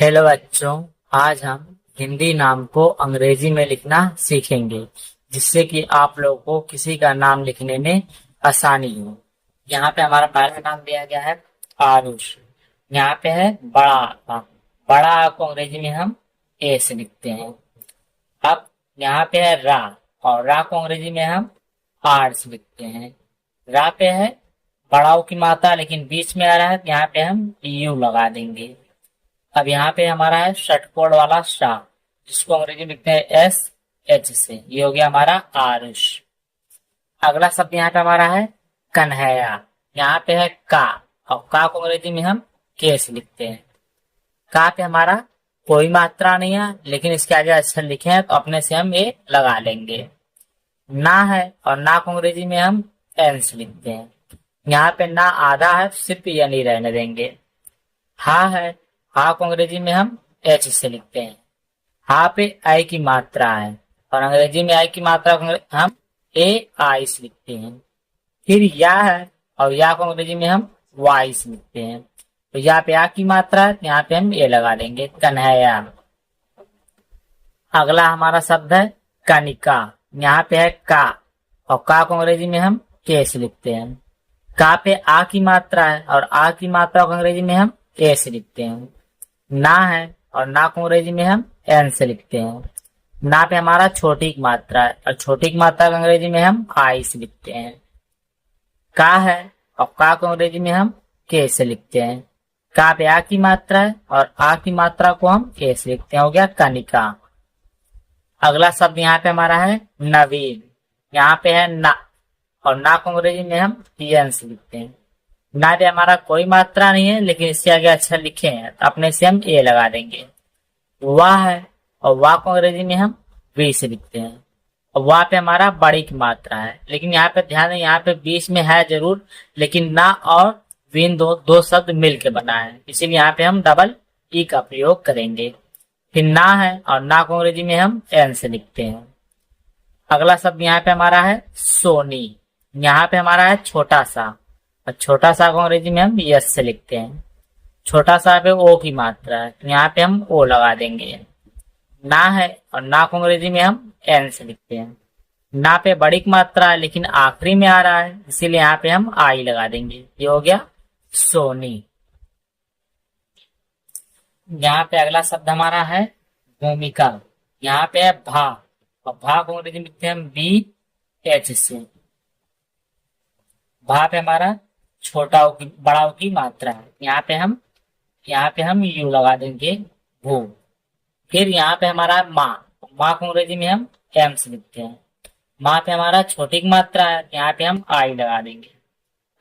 Hello बच्चों। आज हम हिंदी नाम को अंग्रेजी में लिखना सीखेंगे, जिससे कि आप लोगों को किसी का नाम लिखने में आसानी हो। यहाँ पे हमारा पहला नाम दिया गया है आरुष। यहाँ पे है बड़ा आ। बड़ा आ को अंग्रेजी में हम ए से लिखते हैं। अब यहाँ पे है रा, और रा को अंग्रेजी में हम आर से लिखते हैं। रा पे है बड़ाओ की मात्रा, लेकिन बीच में आ रहा है, यहाँ पे हम यू लगा देंगे। अब यहाँ पे हमारा है षटकोण वाला सा, जिसको अंग्रेजी में लिखते हैं एस एच से। ये हो गया हमारा आरुष। अगला शब्द यहाँ पे हमारा है कन्हैया। यहाँ पे है का, और का को अंग्रेजी में हम के से लिखते हैं। का पे हमारा कोई मात्रा नहीं है, लेकिन इसके आगे अक्षर लिखे हैं तो अपने से हम ये लगा लेंगे। ना है, और ना को अंग्रेजी में हम एन से लिखते हैं। यहाँ पे ना आधा है, सिर्फ यानी रहने देंगे। हा है, हा को अंग्रेजी में हम एच से लिखते हैं। हा पे आई की मात्रा है, और अंग्रेजी में आई की मात्रा को हम ए आई से लिखते हैं। फिर या है, और या को अंग्रेजी में हम वाई से लिखते हैं। तो यहाँ पे आ की मात्रा है, यहाँ पे हम ए लगा देंगे, कन्हैया। अगला हमारा शब्द है कनिका। यहाँ पे है का, और का को अंग्रेजी में हम के से लिखते हैं। का पे आ की मात्रा है, और आ की मात्रा को अंग्रेजी में हम ए से लिखते हैं। ना है, और ना को अंग्रेजी में हम एन से लिखते हैं। ना पे हमारा छोटी की मात्रा है, और छोटी की मात्रा को अंग्रेजी में हम आई से लिखते हैं। का है, और का को अंग्रेजी में हम के से लिखते हैं। का पे आ की मात्रा है, और आ की मात्रा को हम ए से लिखते हैं। हो गया कनिका। अगला शब्द यहाँ पे हमारा है नवीन। यहाँ पे है ना, और ना को अंग्रेजी में हम एन से लिखते हैं। ना पे हमारा कोई मात्रा नहीं है, लेकिन इसके आगे अक्षर लिखे हैं तो अपने से हम ए लगा देंगे। वाह है, और वाह को अंग्रेजी में हम वी से लिखते हैं। और वाह पे हमारा बड़ी की मात्रा है, लेकिन यहाँ पे ध्यान है, यहाँ पे बीच में है जरूर, लेकिन ना और विन दो शब्द मिल के बना है, इसीलिए यहाँ पे हम डबल ई का प्रयोग करेंगे। फिर ना है, और ना को अंग्रेजी में हम एन से लिखते हैं। अगला शब्द यहाँ पे हमारा है सोनी। यहाँ पे हमारा है छोटा सा, और छोटा सा को अंग्रेजी में हम यस से लिखते हैं। छोटा सा पे ओ की मात्रा है, तो यहाँ पे हम ओ लगा देंगे। ना है, और ना को अंग्रेजी में हम एन से लिखते हैं। ना पे बड़ी की मात्रा है, लेकिन आखिरी में आ रहा है, इसीलिए यहाँ पे हम आई लगा देंगे। ये हो गया सोनी। यहाँ पे अगला शब्द हमारा है भूमिका। यहाँ पे है भा, और भा को अंग्रेजी में लिखते हैं हम बी एच से। भा पे हमारा छोटा की बड़ा की मात्रा है, यहाँ पे हम यू लगा देंगे, भू। फिर यहाँ पे हमारा माँ। माँ को अंग्रेजी में हम एम से लिखते हैं। माँ पे हमारा छोटी की मात्रा है, यहाँ पे हम आई लगा देंगे।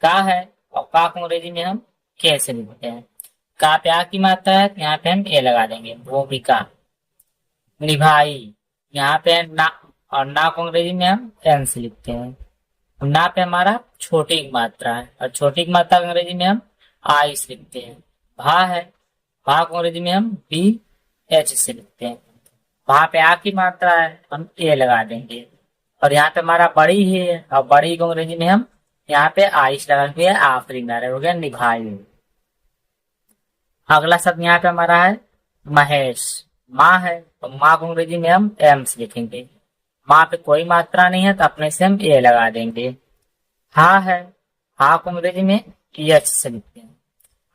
का है, और का को अंग्रेजी में हम के से लिखते हैं। का पे आ की मात्रा है, यहाँ पे हम ए लगा देंगे, भूमिका। निभाई। यहाँ पे ना, और ना को अंग्रेजी में हम एन से लिखते हैं। ना पे हमारा छोटी की मात्रा है, और छोटी की मात्रा अंग्रेजी में हम आई से लिखते हैं। भा है, भा को अंग्रेजी में हम बी एच से लिखते हैं। वहां पे आ की मात्रा है, हम ए लगा देंगे। और यहाँ पे हमारा बड़ी ही है, और बड़ी को अंग्रेजी में हम यहाँ पे आई से लगा के आखिरी में हो गया निभाई। अगला शब्द यहाँ पे हमारा है महेश। माँ है, तो माँ को अंग्रेजी में हम एम से लिखेंगे। माँ पे कोई मात्रा नहीं है, तो अपने से हम ए लगा देंगे। हा है, हा को अंग्रेजी में एच से लिखते हैं।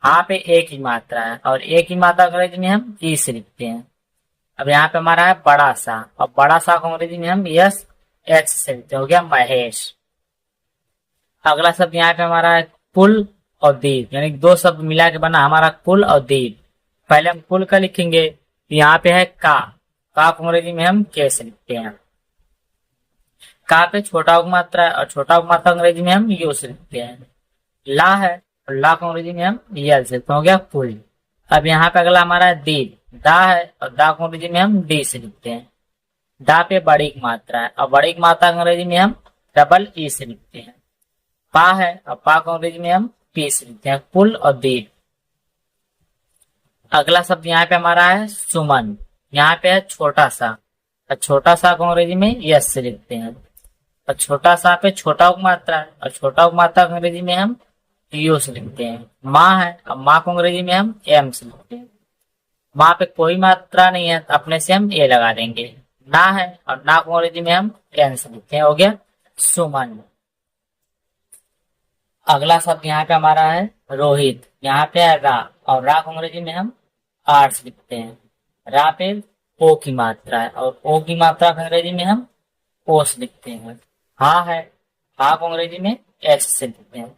हा पे ए की मात्रा है, और ए की मात्रा अंग्रेजी में हम ई से लिखते हैं। अब यहाँ पे हमारा है बड़ा सा, और बड़ा सा को अंग्रेजी में हम यस एच से लिखते हैं। हो गया महेश। अगला शब्द यहाँ पे हमारा है कुल और दीप, यानी दो शब्द मिला के बना हमारा कुल और दीप। पहले हम कुल का लिखेंगे, यहाँ पे है का को अंग्रेजी में हम के से लिखते हैं। का पे छोटा की मात्रा है, और छोटा की मात्रा अंग्रेजी में हम यू से लिखते हैं। ला है, और ला को अंग्रेजी में हम यल से, तो हो गया कुल। अब यहाँ पे अगला हमारा है दीप। दा है, और दा को अंग्रेजी में हम डी से लिखते हैं। दा पे बड़ी की मात्रा है, और बड़ी की मात्रा अंग्रेजी में हम डबल ई से लिखते हैं। पा है, और पा को अंग्रेजी में हम पी से लिखते हैं, कुल और दीप। अगला शब्द यहाँ पे हमारा है सुमन। यहाँ पे है छोटा सा, और छोटा सा को अंग्रेजी में यस से लिखते हैं। और छोटा सा पे छोटा की मात्रा है, और छोटा की मात्रा अंग्रेजी में हम यू से लिखते हैं। माँ है, और माँ को अंग्रेजी में हम एम से लिखते हैं। वहां पे कोई मात्रा नहीं है तो अपने से हम ए लगा देंगे। ना है और ना को अंग्रेजी में हम एन से लिखते हैं, हो गया सुमन। अगला शब्द यहाँ पे हमारा है रोहित। यहाँ पे है रा और रा को अंग्रेजी में हम आर से लिखते हैं। रा पे ओ की मात्रा है और ओ की मात्रा को अंग्रेजी में हम ओ से लिखते हैं। हा है, हा को अंग्रेजी में एच से लिखते हैं।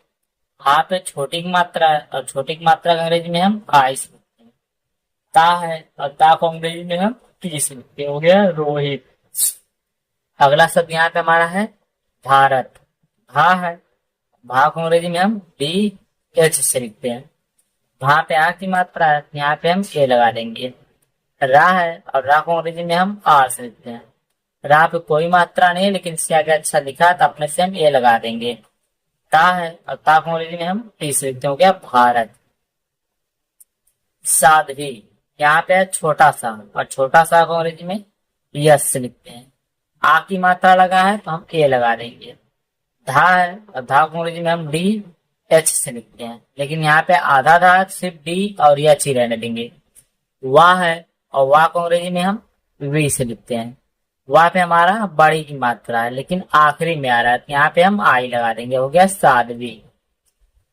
हा पे छोटी की मात्रा है और छोटी की मात्रा को अंग्रेजी में हम आई से लिखते हैं। ता है और ता को अंग्रेजी में हम टी से लिखते हैं, हो गया रोहित। अगला शब्द यहाँ पे हमारा है भारत। भा है, भा को अंग्रेजी में हम डी एच से लिखते हैं। भा पे आ की मात्रा है, यहाँ पे हम ए लगा देंगे। रा है और रा को अंग्रेजी में हम आर से लिखते हैं। रा पे कोई मात्रा नहीं लेकिन इससे आगे अच्छा लिखा तो अपने से हम ए लगा देंगे। ता है और ता को अंग्रेजी में हम टी से लिखते हैं, हो गया भारत। साध्वी, यहाँ पे है छोटा सा और छोटा सा को अंग्रेजी में यस से लिखते हैं। आ की मात्रा लगा है तो हम ए लगा देंगे। धा है और धा को अंग्रेजी में हम डी एच से लिखते हैं, लेकिन यहाँ पे आधा धा सिर्फ डी और एच ही रहने देंगे। वाह है और वाह को अंग्रेजी में हम वी से लिखते हैं। वाह पे हमारा बड़ी की मात्रा है लेकिन आखिरी में आ रहा है तो यहाँ पे हम आई लगा देंगे, हो गया साध्वी।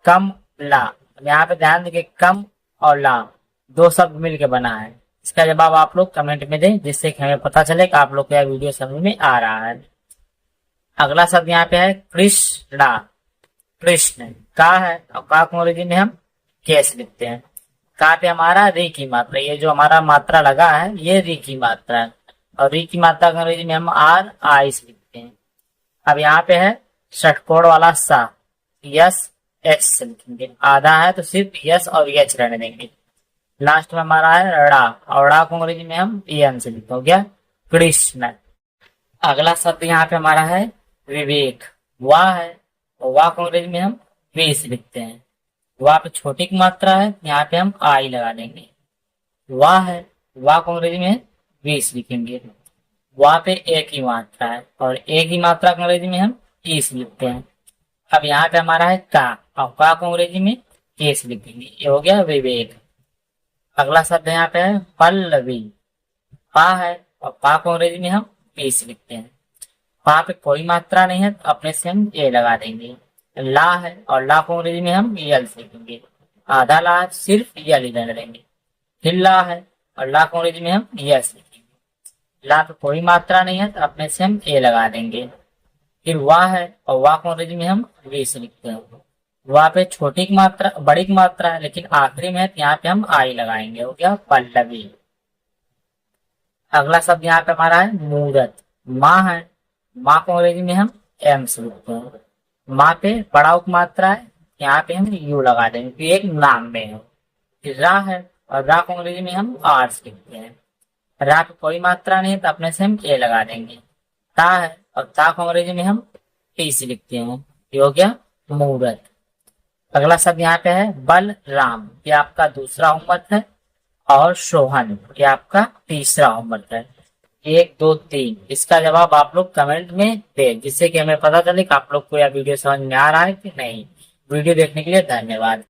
कम ला, यहाँ पे ध्यान देंगे कम और ला दो शब्द मिलके बना है। इसका जवाब आप लोग कमेंट में दें जिससे कि हमें पता चले कि आप लोग को यह वीडियो समझ में आ रहा है। अगला शब्द यहाँ पे है कृष्णा। कृष्ण का है और का को अंग्रेजी में हम कैसे लिखते हैं। का पे हमारा री की मात्रा, ये जो हमारा मात्रा लगा है ये री की मात्रा है और री की मात्रा को अंग्रेजी में हम आर आई से लिखते हैं। अब यहाँ पे है षटकोण वाला सा, यस एच से लिखेंगे। आधा है तो सिर्फ यस और एच रहने देंगे। लास्ट में हमारा है ड़ा और ड़ा को अंग्रेजी में हम एन से लिखते, हो गया कृष्ण। अगला शब्द यहाँ पे हमारा है विवेक। वाह है और वाह को अंग्रेजी में हम वे से लिखते हैं। वाह पे छोटी की मात्रा है, यहाँ पे हम आई लगा देंगे। वाह है, वाह को अंग्रेजी में वे से लिखेंगे। वाह पे ए की मात्रा है और ए की मात्रा को अंग्रेजी में हम ई से लिखते हैं। अब यहाँ पे हमारा है का और का को अंग्रेजी में ए से लिखेंगे, ये हो गया विवेक। अगला शब्द यहाँ पे है पल्लवी। पा है और पा को अंग्रेजी में हम पी से लिखते हैं। पा पे कोई मात्रा नहीं है तो अपने से हम ए लगा देंगे। ला है और ला को अंग्रेजी में हम यल से लिखेंगे। आधा ला सिर्फ यल ही रहने देंगे। फिर ला है और ला को अंग्रेजी में हम यस लिखेंगे। ला पे कोई मात्रा नहीं है तो अपने से हम ए लगा देंगे। फिर वाह है और वाह को अंग्रेजी में हम वी से लिखते हैं। वाह पे छोटी की मात्रा बड़ी की मात्रा है लेकिन आखिरी में है तो यहाँ पे हम आई लगाएंगे, हो गया पल्लवी। अगला शब्द यहाँ पे हमारा है मूरत। माँ है, माँ को अंग्रेजी में हम एम से लिखते हैं। माँ पे बड़ा उप मात्रा है, यहाँ पे हम यू लगा देंगे क्योंकि एक नाम में है। फिर रा है और रा को अंग्रेजी में हम आर से लिखते हैं। रा पे कोई मात्रा नहीं है तो अपने से हम ए लगा देंगे। ता है और ता को अंग्रेजी में हम टी से लिखते हैं, ये हो गया मूरत। अगला शब्द यहाँ पे है बलराम, ये आपका दूसरा होमवर्क है। और सोहन, ये आपका तीसरा होमवर्क है। 1 2 3 इसका जवाब आप लोग कमेंट में दें जिससे कि हमें पता चले कि आप लोग को यह वीडियो समझ में आ रहा है कि नहीं। वीडियो देखने के लिए धन्यवाद।